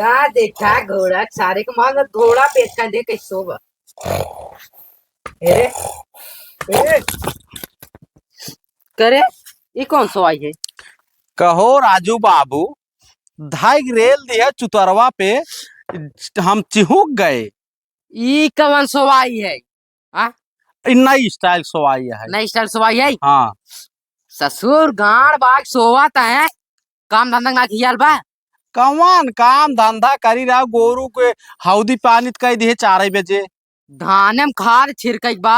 का देखा घोड़ा सारे को मांग घोड़ा बेच कर दे कैसो बा अरे अरे करे ये कौन सो आई है। कहो राजू बाबू, धाई रेल दिया चुतरवा पे, हम चिहुक गए। ये कौन सो आई है। हाँ नई स्टाइल सवाई है। नई स्टाइल सो आई है। हाँ ससुर गाड़ बाग सोवाता है काम धंधा ना कियाल बा। कौन काम धंधा करी रहा गोरू के हौदी पानी कह दिए 4 बजे। धानम खाद छिड़क बा।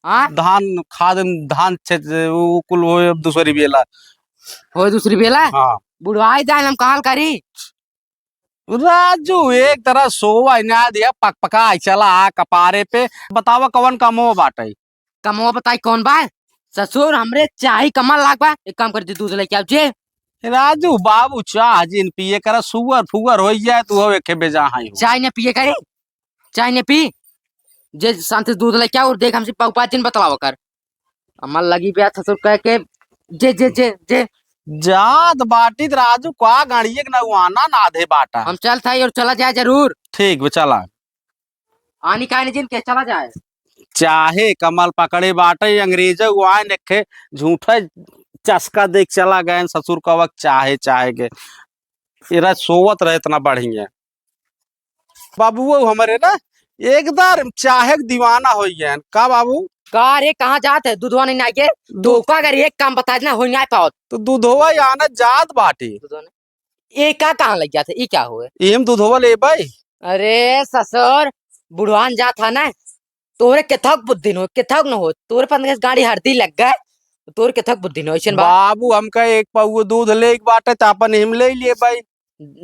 हाँ धान खाद धान कुल हो दूसरी बेला हो दूसरी बेला। हाँ बुढ़वाई जाए हम काल करी। राजू एक तरह सोवा ना दिया पक पका चला कपारे पे। बतावा कौन कमो बाटे। कमो बताई कौन बा। ससुर हमरे चाय कमल लाग बा। एक काम कर दे दूध लेके आओ जे। राजू बाबू चाह जिन पिए कर सुअर फुगर हो जाए तू हो एक बेजा हाई हो। चाय ने पिए करे चाय ने पी जे शांति दूध लेके आओ और देख हमसे पापा दिन बतलावा कर। अमल लगी पे ससुर कह के जे जे जे जे जात बाटी राजू का गाड़िए के नगवाना ना दे बाटा। हम चल था और चला जाए जरूर। ठीक वो चला आनी का जिन के चला जाए। चाहे कमल पकड़े बाटे अंग्रेज वहाँ नेखे झूठा चस्का देख चला गए ससुर का वक्त चाहे चाहे के इरा सोवत रहे इतना बढ़िया। बाबू वो हमारे ना एकदम चाहे दीवाना हो गए का बाबू। का रे कहाँ जात है दूधवा नहीं आगे तो का अगर एक काम बता देना हो नहीं पाओ तो दूधवा आना जात बाटी। ये का कहाँ लग गया था ये क्या हुआ। एम दूधवा ले भाई। अरे ससुर बुढ़वान जात था ना तोरे केथक बुद्धि न हो केथक न हो तोरे पर गाड़ी हरदी लग गए तोरे केथक बुद्धि न हो। बाबू हमका एक पाऊ दूध ले एक बाटे तापन हिम ले लिए भाई।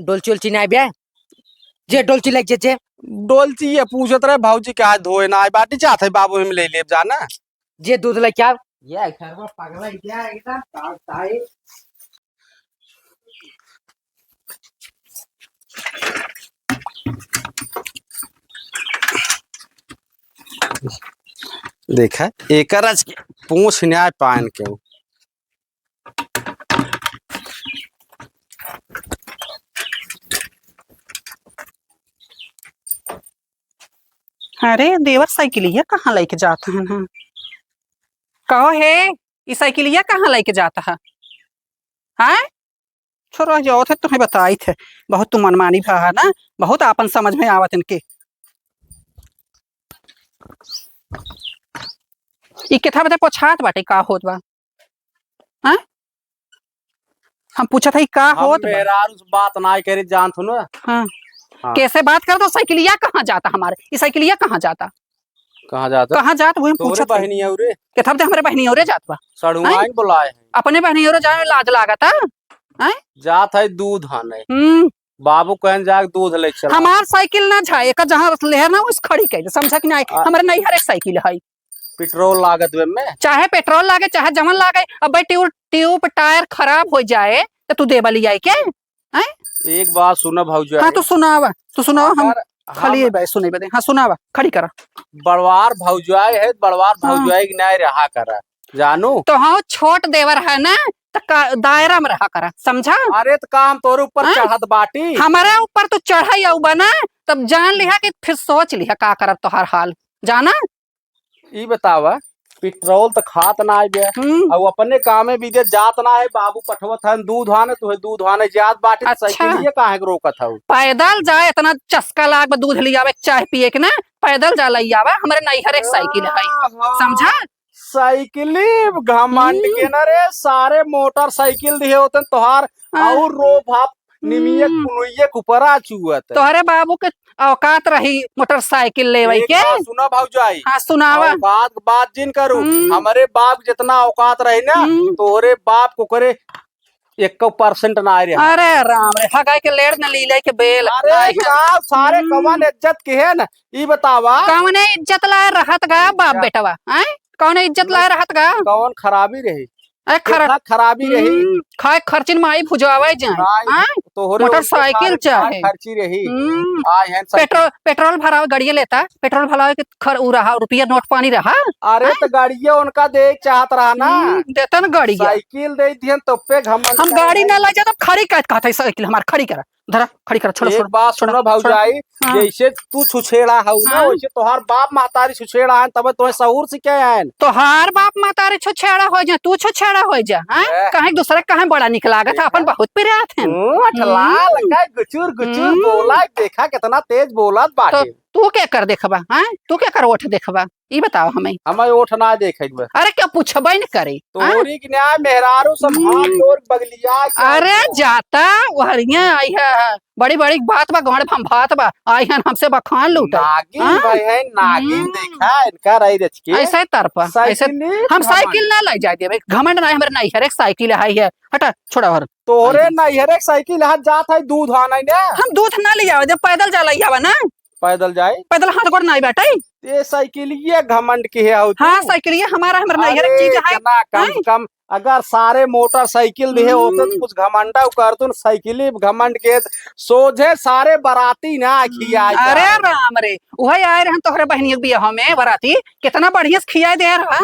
डोलची उलची नहीं बे जे डोलची लग जे डोलची ये पूछत रहे भाऊजी क्या धोए ना बाटी चाहते बाबू हिम ले लिए जाना जे दूध ले क्या ये घर में पगला क्या एकदम ताई देखा एक पूछ न्याय पान के अरे देवर साइकिलिया कहाँ लेके जाता है ना। कहो है ये साइकिलिया कहाँ लेके जाता है। हाँ छोरा जो थे तुम्हें बताई थे बहुत तुम मनमानी भा है ना बहुत आपन समझ में आवत इनके। ये कितना बता पोछात बाटे का होत बा। हाँ हम पूछा था का होत बा। उस बात ना करे जान थो ना। हाँ कैसे बात कर दो साइकिलिया कहाँ जाता हमारे ये साइकिलिया कहाँ जाता कहाँ जाता वही पूछा बहनी औरे के थब हमारे बहनी औरे जात बा। सड़ुआई बुलाए अपने बहनी औरे जाने लाज लागता है। जात है दूध आने बाबू कहन जा दूध ले चल। हमार साइकिल ना जाए का जहाँ लेहर ना उस खड़ी कर समझा कि नहीं हमारे नहीं हर एक साइकिल है। पेट्रोल लागत में चाहे पेट्रोल लागे चाहे जमन लागे अब भाई ट्यूब टायर खराब हो जाए तो तू दे बली आई के। एक बात सुना भाऊजी। हाँ तो सुनावा हम खाली भाई सुने बदे। हाँ सुनावा खड़ी करा। बड़वार भौजाई है बड़वार भौजाई की नहीं रहा करा जानू तो हाँ छोट देवर है ना तो दायरा में रहा करा समझा। अरे तो काम तोरे ऊपर चढ़त बाटी हमारे ऊपर तो चढ़ाई बना तब जान लिया कि फिर सोच लिया का करब तो हर हाल जाना। ई बतावा पेट्रोल तो खात ना है गया और अपने कामे बीजे जात ना है बाबू पठवत है दूध आने तो दूध आने जात बाटी। अच्छा। साइकिल ये काहे रोकत है पैदल जाए इतना चस्का लाग दूध लिया चाय पिए के ना पैदल जा लिया हमारे नहीं हर एक साइकिल है समझा। साइकिल घमंड के न रे सारे मोटरसाइकिल दिए होते तोहार और रो भाप निमिये कुनुये कुपरा चुअत तोहरे बाबू के औकात रही मोटरसाइकिल लेवे के। सुना भाऊजाई। हाँ सुनावा बात जिन करू हमारे बाप जितना औकात रही ना तोहरे बाप को करे 1% ना रहे। अरे राम रे हगाई के लेड़ न लीले के बेल। अरे सारे कवन इज्जत के है ना ई बतावा कौन इज्जत लाए रहत गा बाप बेटवा हैं कौन इज्जत लाए रहत गा कौन खराबी रही। अरे खराबी रही खाए खर्चिन माई भुजावे जाए मोटरसाइकिल चाहे खर्ची रही। पेट्रोल भरावे गाड़िया लेता पेट्रोल भरावे के रहा रुपया नोट पानी रहा। अरे तो गाड़िया उनका दे चाहत रहा ना देता ना गाड़ी साइकिल दे दिहन तो पे घमंड। हम गाड़ी ना ला जाता खड़ी कहता साइकिल हमार खड़ी करा धरा खड़ी कर, छोड़ो एक छोड़ो बात छोड़ो, सुनो भौजाई, हाँ। जैसे तू छुछेड़ा हऊ ना हाँ। वैसे तोहार बाप महतारी छुछेड़ा है, तब तुम्हें सहूर सिखे हैं। तो हार बाप मातारे छुछेड़ा हो जा, तू छुछेड़ा हो जा, हाँ? ए। कहीं दूसरे कहीं बड़ा निकलागत है, अपन बहुत पिरात है। लाल का गुचुर गुचुर हम्म। बोला, देखा कितना तेज बोलत तो बाटे। तू क्या कर देखबा, हाँ? तू क्या कर ओठ देखबा, ये बताओ हमें। हमें ओठ ना देखे बे। अरे क्या पूछबे न करे, हाँ? तोरी की न्याय मेहरारू सब हाथ जोड़ बगलिया। अरे जाता वहरिया आई है, बड़ी बड़ी बात बा, गौड़ हम भात बा आई है, हमसे बखान लूटा। नागिन हाँ? भाई है, नागिन हम्म। देखा इनका रही रच के। ऐसे तरपा ऐसे साइकिल हम साइकिल ना लाई जाए देवे, घमंड ना हमारे नहीं, हर एक साइकिल है, हटा छोड़ा हर। तोरे नैहरे साइकिल हाथ जात है दूध आना ने। हम दूध ना ले जावे, जब पैदल चला जावा ना, पैदल जाए पैदल हाथ गोड़ नहीं बैठे। ये साइकिल ये घमंड की है तू। हाँ साइकिल ये हमारा हमारे नहीं, हर एक अरे चीज है। इतना कम से कम अगर सारे मोटरसाइकिल दिए होते तो कुछ घमंडा कर तू, साइकिल घमंड के सोझे सारे बराती ना खिया। अरे राम रे, वही आए रहे तोहरे बहनी के बियाह में बराती, कितना बढ़िया से खिया दे रहा।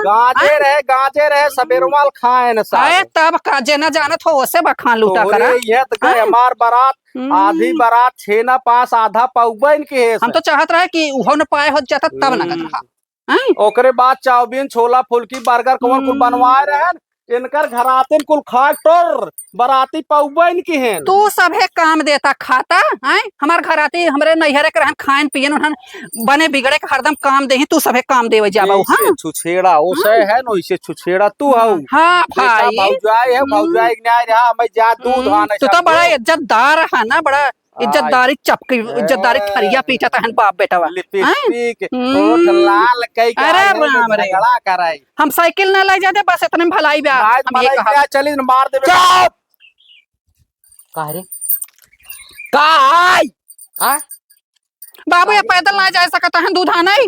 गाजे रहे सबेरमाल खाए न आए सारे। तब का जेना जानत हो वैसे बखान लूटा तोहरे करा। ये तो गए हमार बारात, आधी बारात छेना पास आधा पौबन के है। हम तो चाहत रहे कि उहो न पाए हो जाता तब ना कत रहा। हैं? ओकरे बाद चाउमीन छोला फुल्की बर्गर कौन कुल बनवाए रहे, इनकर घरातिन कुल खा टोर बराती पौबन की हैं। तू सभे काम देता खाता हैं, हमार घर आती हमरे नैहरे के रहन खान पियन उन्हन बने बिगड़े के हरदम काम देही, तू सभे काम देवे जाबा। जैसे छुछेड़ा ओसे है न वैसे छुछेड़ा तू हऊ। हाँ देखा भाई, भौजाई है, भौजाई के न्याय रहा, मैं जा दूध आने तू तो बड़ा इज्जतदार है ना, बड़ा इज्जतदारी चपकी, इज्जतदारी थरिया पीछा तहन बाप बेटा वा। लिपस्टिक होठ लाल कई अरे राम रे। झगड़ा कराई। हम साइकिल ना ले जाते, बस इतने में भलाई बा। हम ये कहा चली मार देबे। का रे का आई आ बाबू ये पैदल ना जा सकता है, दूध आना ही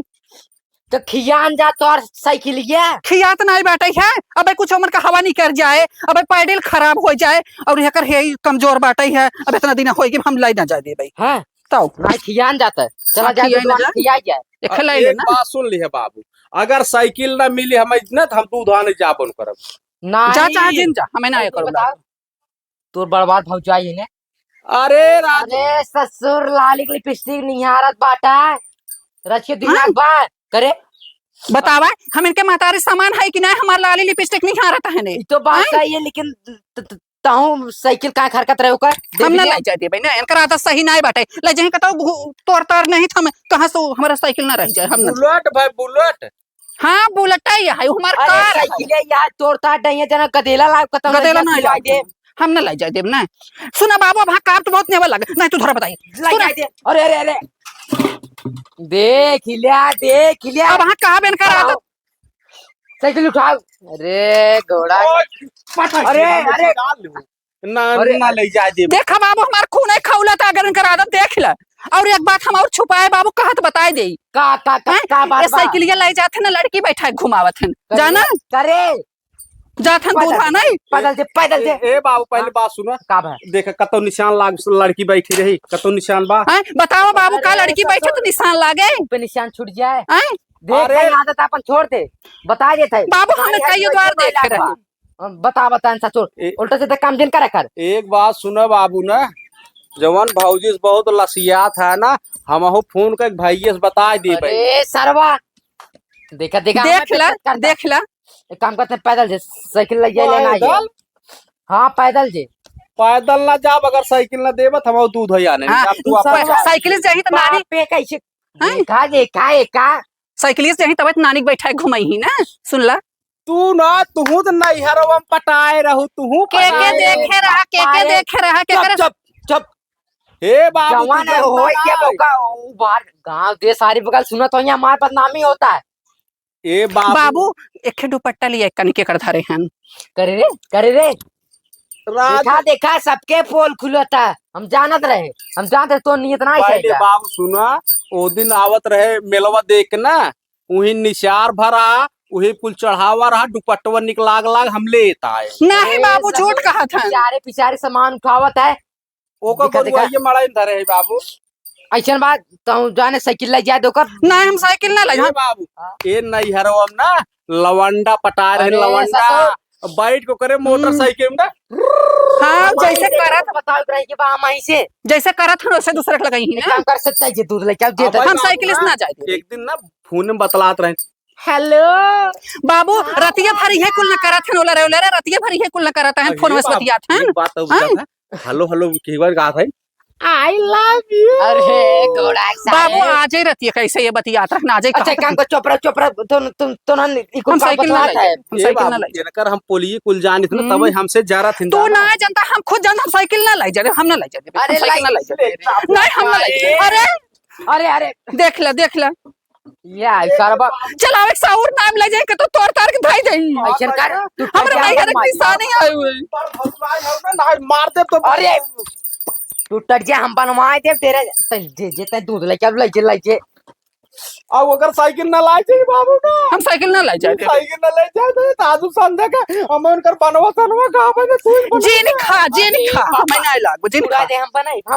तो खियान जा तोर साइकिल ये खियात नहीं बैठे है। अबे कुछ उम्र का हवा नहीं कर जाए, अबे पैडल खराब हो जाए और ये कर है कमजोर बाटे है, अब इतना दिन होई कि हम लाई ना जाए दे भाई। हां तो ना खियान जाता है, चला हाँ, जा खियाई ना जा। खिया जाए। एक खिलाई ले एक ना। बात सुन ली है बाबू, अगर साइकिल ना मिली हमें इतना हम दूध आने जाबन करब। ना जा चाहे जिन जा, हमें ना ये करो। तोर बर्बाद भौजाई ने। अरे राज अरे ससुर लाली की लिपस्टिक निहारत बाटा रच के दिमाग बा करे। बतावा हम इनके मातारी सामान है कि नहीं, हमार लाली लिपस्टिक नहीं आ रहा है ने। ई तो बात सही है, लेकिन ताऊ साइकिल का हरकत रहे ओकर हम ना ले जाते भाई ना, इनकर आदत सही नहीं बाटे। ले जाए कतो तोर तार नहीं थम, कहां से हमारा साइकिल ना रह जाए। हम ना बुलेट भाई बुलेट। हां बुलेट है हमार अरे कार है। साइकिल है यार तोड़ता नहीं है, जना गदेला ला कतम गदेला ना जाए, हम ना ले जाए देब ना। सुना बाबू अब काप तो बहुत नेवा लगे नहीं, तू थोड़ा बताई ला दे। अरे अरे अरे देख लिया अब हां कहां बेन कर आदत। साइकिल उठाओ। अरे घोड़ा अरे अरे ना ना ले जा दे। देखा बाबू हमार खून है खौला था, अगर इनकर आदत देख ले। और एक बात हम और छुपाए बाबू कहत बताए दे का बात ये साइकिल ये ले जाते ना, लड़की बैठा है घुमावत है जाना करे जाथन दूध आना ही। पैदल से ए बाबू पहले बात सुनो, का बा देख कतो निशान लाग लड़की बैठी रही, कतो निशान बा। हैं बताओ बाबू का लड़की बैठे तो निशान लागे पे निशान छूट जाए। हैं देख अरे के आदत अपन छोड़ दे, बता देते बाबू हमने कई द्वार देख रहे। बता ससुर उल्टा सीधा काम दिन करे कर। एक बात सुनो बाबू ना, जवन भौजी से बहुत लसियात है ना, हमहु फोन कर भैया से बता दे भाई। अरे सरवा देखा देख ला एक काम करते हैं, पैदल जे साइकिल ले जाए लेना है। हाँ पैदल जे पैदल ना जाब, अगर साइकिल ना देबत हम दूध है आने। हाँ, अब तू अपन जा। साइकिल से ही तो नानी पे कैसे देखा साइकिल से ही तब नानी बैठा घुमाई ही ना। सुन ला तू ना तू तो नैहरवा पटाए रहू, तू के देखे रहा के करे चुप चुप। हे बाबू जवान तू हो जानता ये है। बोका बाहर गांव दे सारी बगल सुना तो यहाँ हमारे बदनामी होता है। ए बाबू एक दुपट्टा लिया कनी के कर धरे हैं। करे रे राज देखा सबके पोल खुलता है, हम जानते तो नियत ना पहले बाबू सुना, ओ दिन आवत रहे मेलवा देख ना, वही निशार भरा वही कुल चढ़ावा रहा, दुपट्टवा निकलाग लाग हम लेता है। नहीं बाबू झूठ कहा था। पिछारे सामान उठावत है ओकर बरुआइये मड़ाई धरे है बाबू। ऐसा बात तो जाने साइकिल ले जाए दोकर नहीं हम साइकिल ना ले ए बाबू ए नैहरवा में ना लवंडा पटा रहे, अरे लवंडा बैठ को करे मोटरसाइकिल में ना हाँ जैसे करत बताओ रही के बा माई से जैसे करत हन वैसे दूसरे के लगाई ही एक ना काम कर सकता है जे दूध लेके आओ जे अब भाई हम बाबू साइकिल से ना जाए दे एक दिन ना फोन में बतलात रहे हेलो बाबू रतिया भरी है कुल न करत हन ओला रे रतिया भरी है कुल न करत हन फोन में बतियात हन एक बात तो बुझा था हेलो हेलो की बार कहा था आई लव यू अरे घोड़ा बाबू आज ही रतिया कैसे ये बतियात हन आज ही अच्छा काम को चोपड़ा चोपड़ा तो ना इको हम का साइकिल ना बतलाता है हम साइकिल ना लाई जेनकर हम पोलिये कुल जानी थी ना तब हमसे जा रहा थी तू ना जानता हम खुद जानता हम साइकिल ना लाई जाते हम ना लाई जाते अरे साइकिल ना लाई जाते नहीं हम ना लाई जाते अरे अरे अरे देख ले या सरबा चल एक साउर नाम ले जाए के तो तोड़ तार के धाई देई ऐसा कर तू हमरा नहीं हर निशान नहीं आए हुए मार दे तो अरे तू टट जा हम बनवाए दे तेरे जे जे ते दूध लेके अब ले अब अगर साइकिल ना लाए थे बाबू ना हम साइकिल ना लाई जाते साइकिल ना ले जाए तो आजू संध्या का हम उनकर बनवा सनवा कहां बने तू जी नहीं खा हमें ना लाग जी पूरा दे हम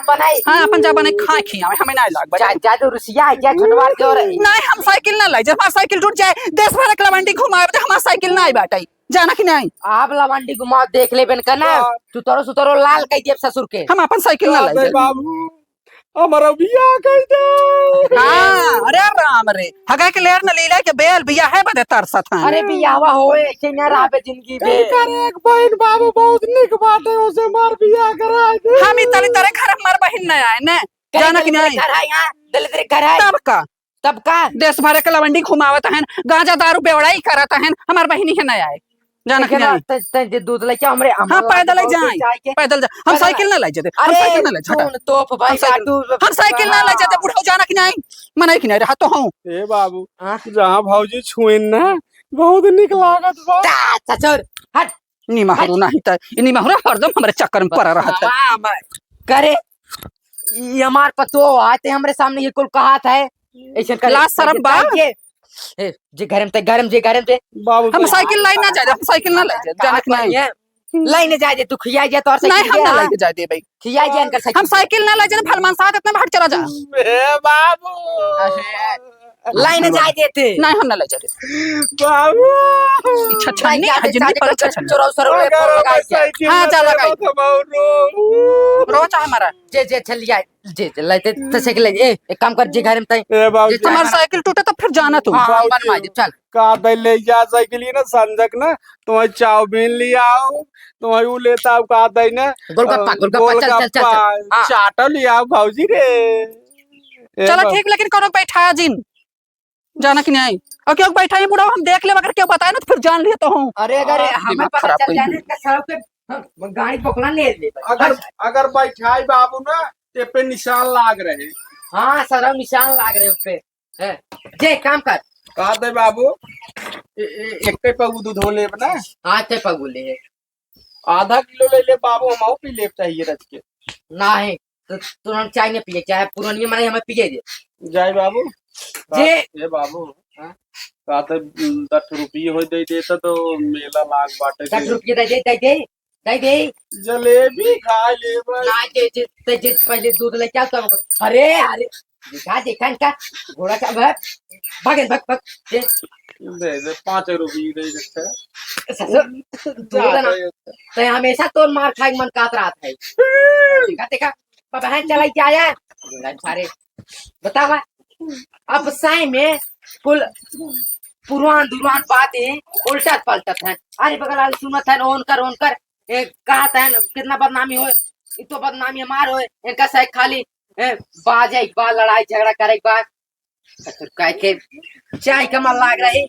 बनाई हां अपन जा बने खा खिया हमें ना लाग जा जा तो रुसिया है जा छोटवार के और नहीं हम साइकिल ना लाई जब हमार साइकिल टूट जाए देश भर के लवंडी घुमाए तो हमार साइकिल ना आई बाटाई जाना कि नहीं आप लवंडी घुमाओ देख ले बेन करना सुतरो लाल कह दिए ससुर के हम अपन साइकिल ना लाई बाबू हमारा बिया कह दे हां अरे राम रे हगा के लेर न लीला के बेल बिया है बदे तरसत हैं अरे बियावा होए ऐसे ना रहा जिंदगी में कर एक बहन बाबू बहुत निक बात है उसे मार बिया करा दे हम ही तले तेरे घर हमार बहन न आए ने जाना कि नहीं घर है यहाँ दलित रे घर है तब का देश भर के लवंडी घुमावत हैं गांजा दारू बेवड़ाई करत हैं हमार बहनी है न आए जाना कि नहीं ते दूध लेके हमरे हां पैदल ही जाए पैदल जा हम साइकिल ना लाई जाते हम साइकिल ना लाई जाते तोप भाई हम साइकिल ना लाई जाते बुढ़ाऊ जाना कि नहीं मनाई कि नहीं रहा तो हूं ए बाबू जहां भौजी छुइन ना बहुत निक लागत बा ससुर हट निमहरु नहीं त निमहरु हरदम हमरे चक्कर में पड़ा रहत है करे ये हमार पतो आते हमरे सामने ये कुल कहा था ऐसे कर ला शर्म बा जे गरम जे गरम ते बाबू हम साइकिल लाई ना जाए हम साइकिल ना लाई जाए जाना कि नहीं लाइने जाए दे तू खिया जा तोर नहीं हम ना लाई जाए दे भाई खिया जा इनकर हम साइकिल ना लाई जाए फलमान साथ इतना भाग चला जा ए बाबू लाइने जाए देते नहीं हम ना लाई जाए बाबू इच्छा छन्नी जिंदगी पर अच्छा छन्नी चोरा सरो ले फोन लगाई हां जा लगाई रो चाहे हमारा जे चलिया जे लाइते त साइकिल ए एक काम कर जे घर में तई ए बाबू तुम्हारा साइकिल टूटे तो फिर जाना तू हां बनवा दे चल का दे ले जा साइकिल ना संजक ना तुम्हें चाउमीन ले आओ तुम्हें वो लेता हूं का दे ना गोलगप्पा चल चाटा ले आओ भौजी रे चलो ठीक लेकिन करो बैठाया जिन जाना कि नहीं और क्यों बैठा है बुढ़ा हम देख ले अगर क्यों बताए ना तो फिर जान लिए तो हूं अरे अगर हमें पता चल जाने का सड़क पे गाड़ी पकड़ना ले ले अगर बैठाई बाबू ना ते पे निशान लाग रहे हां सारा निशान लाग रहे उस पे जे काम कर का दे बाबू एक पे पगू दूध हो ले बना आज ते पगुले है आधा किलो ले ले बाबू हम पी ले चाहिए रच के नहीं तो तुरंत चाय नहीं पिए चाहे पुरानी माने हमें पिए दे जय बाबू जे ए बाबू का तो 10 रुपये हो दे देता तो मेला लाग बाटे 10 रुपये दे जलेबी खा ले ना जे पहले दूध ले क्या तब अरे अरे देखा इनका घोड़ा का भाग दे 5 रुपये दे देते तो हमेशा तो मार खाए मन कात रहा है देखा बहन चलाई जाया सारे बतावा अब साई में कुल पुरान दुरान बातें उल्टा पलटत है अरे बगल वाले सुनत है ओन कर कहा था कितना बदनामी हो तो बदनामी हमार हो इनका सही खाली बाजे एक बार लड़ाई झगड़ा करे एक बार कह के चाय का मन लाग रही